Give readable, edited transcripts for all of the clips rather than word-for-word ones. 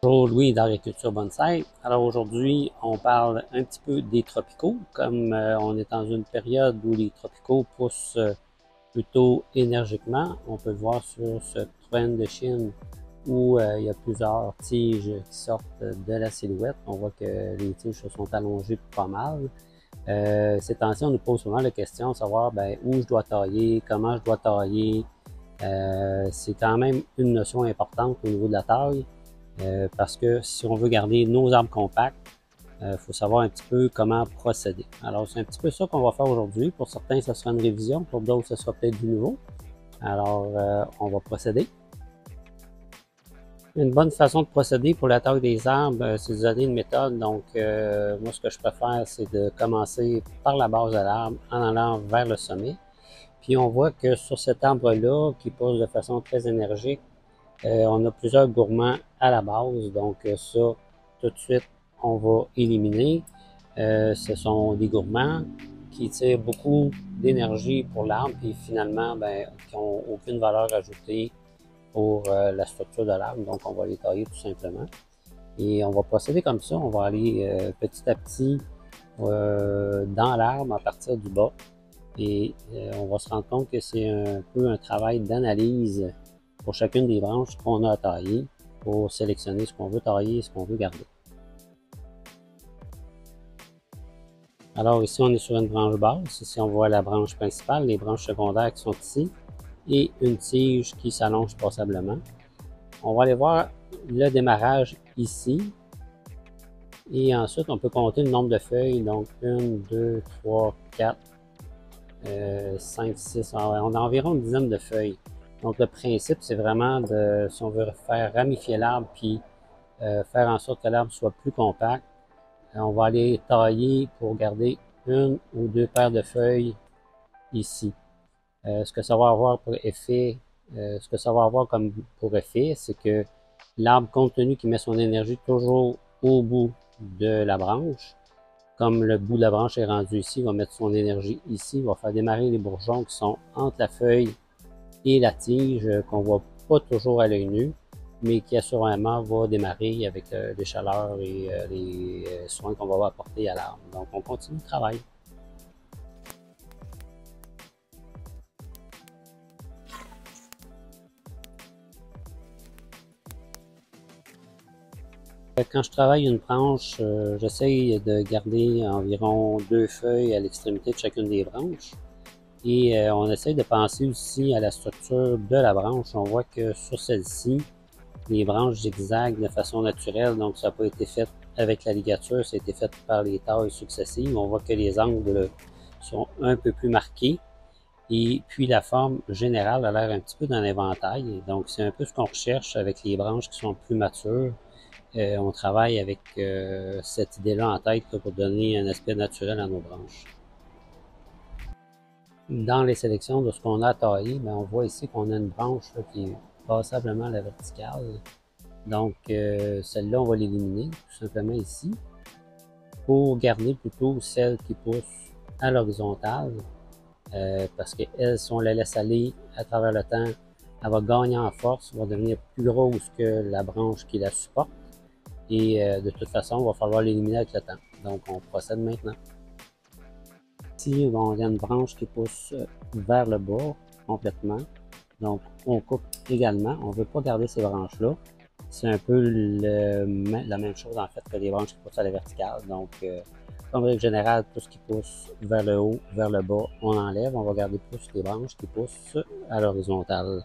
Bonjour Louis d'Agriculture Bonsaï. Alors aujourd'hui, on parle un petit peu des tropicaux. Comme on est dans une période où les tropicaux poussent plutôt énergiquement, on peut le voir sur ce trône de Chine où il y a plusieurs tiges qui sortent de la silhouette. On voit que les tiges se sont allongées pas mal. Ces temps-ci, on nous pose souvent la question de savoir où je dois tailler, comment je dois tailler. C'est quand même une notion importante au niveau de la taille. Parce que si on veut garder nos arbres compacts, il faut savoir un petit peu comment procéder. Alors, c'est un petit peu ça qu'on va faire aujourd'hui. Pour certains, ce sera une révision. Pour d'autres, ce sera peut-être du nouveau. Alors, on va procéder. Une bonne façon de procéder pour la taille des arbres, c'est de donner une méthode. Donc, moi, ce que je préfère, c'est de commencer par la base de l'arbre en allant vers le sommet. Puis, on voit que sur cet arbre-là, qui pousse de façon très énergique, on a plusieurs gourmands à la base, donc ça, tout de suite, on va éliminer. Ce sont des gourmands qui tirent beaucoup d'énergie pour l'arbre, puis finalement, qui n'ont aucune valeur ajoutée pour la structure de l'arbre, donc on va les tailler tout simplement. Et on va procéder comme ça, on va aller petit à petit dans l'arbre à partir du bas, et on va se rendre compte que c'est un peu un travail d'analyse pour chacune des branches qu'on a à tailler pour sélectionner ce qu'on veut tailler et ce qu'on veut garder. Alors ici, on est sur une branche basse. Ici, on voit la branche principale, les branches secondaires qui sont ici et une tige qui s'allonge passablement. On va aller voir le démarrage ici. Et ensuite, on peut compter le nombre de feuilles. Donc, 1, 2, 3, 4, 5, 6. On a environ une dizaine de feuilles. Donc, le principe, c'est vraiment de, si on veut faire ramifier l'arbre puis faire en sorte que l'arbre soit plus compact, on va aller tailler pour garder une ou deux paires de feuilles ici. Ce que ça va avoir pour effet, c'est que l'arbre, compte tenu qu'il met son énergie toujours au bout de la branche, comme le bout de la branche est rendu ici, il va mettre son énergie ici, il va faire démarrer les bourgeons qui sont entre la feuille et la tige, qu'on ne voit pas toujours à l'œil nu, mais qui assurément va démarrer avec les chaleurs et les soins qu'on va apporter à l'arbre. Donc, on continue le travail. Quand je travaille une branche, j'essaye de garder environ 2 feuilles à l'extrémité de chacune des branches. Et on essaye de penser aussi à la structure de la branche. On voit que sur celle-ci, les branches zigzaguent de façon naturelle, donc ça n'a pas été fait avec la ligature, ça a été fait par les tailles successives. On voit que les angles sont un peu plus marqués. Et puis la forme générale a l'air un petit peu d'un éventail. Donc c'est un peu ce qu'on recherche avec les branches qui sont plus matures. On travaille avec cette idée-là en tête pour donner un aspect naturel à nos branches. Dans les sélections de ce qu'on a taillé, on voit ici qu'on a une branche qui est passablement à la verticale. Donc celle-là, on va l'éliminer tout simplement ici pour garder plutôt celle qui pousse à l'horizontale parce qu'elle, si on la laisse aller à travers le temps, elle va gagner en force, va devenir plus grosse que la branche qui la supporte. Et de toute façon, il va falloir l'éliminer avec le temps. Donc, on procède maintenant. Ici, on a une branche qui pousse vers le bas complètement. Donc, on coupe également. On ne veut pas garder ces branches-là. C'est un peu la même chose en fait que les branches qui poussent à la verticale. Donc, comme règle générale, tout ce qui pousse vers le haut, vers le bas, on enlève. On va garder plus les branches qui poussent à l'horizontale.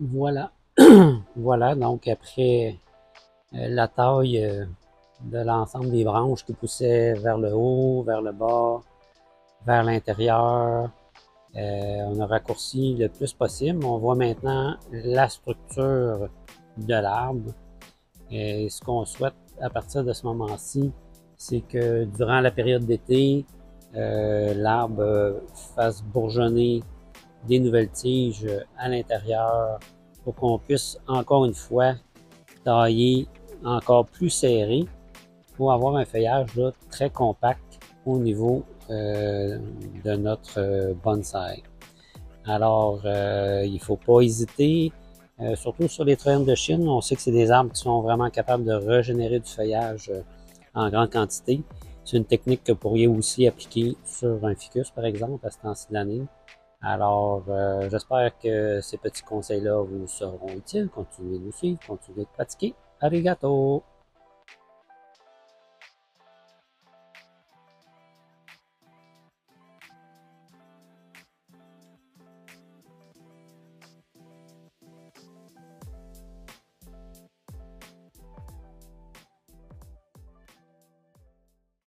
Voilà. Voilà, donc après la taille de l'ensemble des branches qui poussaient vers le haut, vers le bas, vers l'intérieur, on a raccourci le plus possible. On voit maintenant la structure de l'arbre. Et ce qu'on souhaite à partir de ce moment-ci, c'est que durant la période d'été, l'arbre fasse bourgeonner des nouvelles tiges à l'intérieur pour qu'on puisse encore une fois tailler encore plus serré pour avoir un feuillage là, très compact au niveau de notre bonsaï. Alors, il ne faut pas hésiter, surtout sur les troènes de Chine, on sait que c'est des arbres qui sont vraiment capables de régénérer du feuillage en grande quantité. C'est une technique que vous pourriez aussi appliquer sur un ficus, par exemple, à ce temps-ci de l'année. Alors, j'espère que ces petits conseils-là vous seront utiles. Continuez de nous suivre, continuez de pratiquer. Arigato!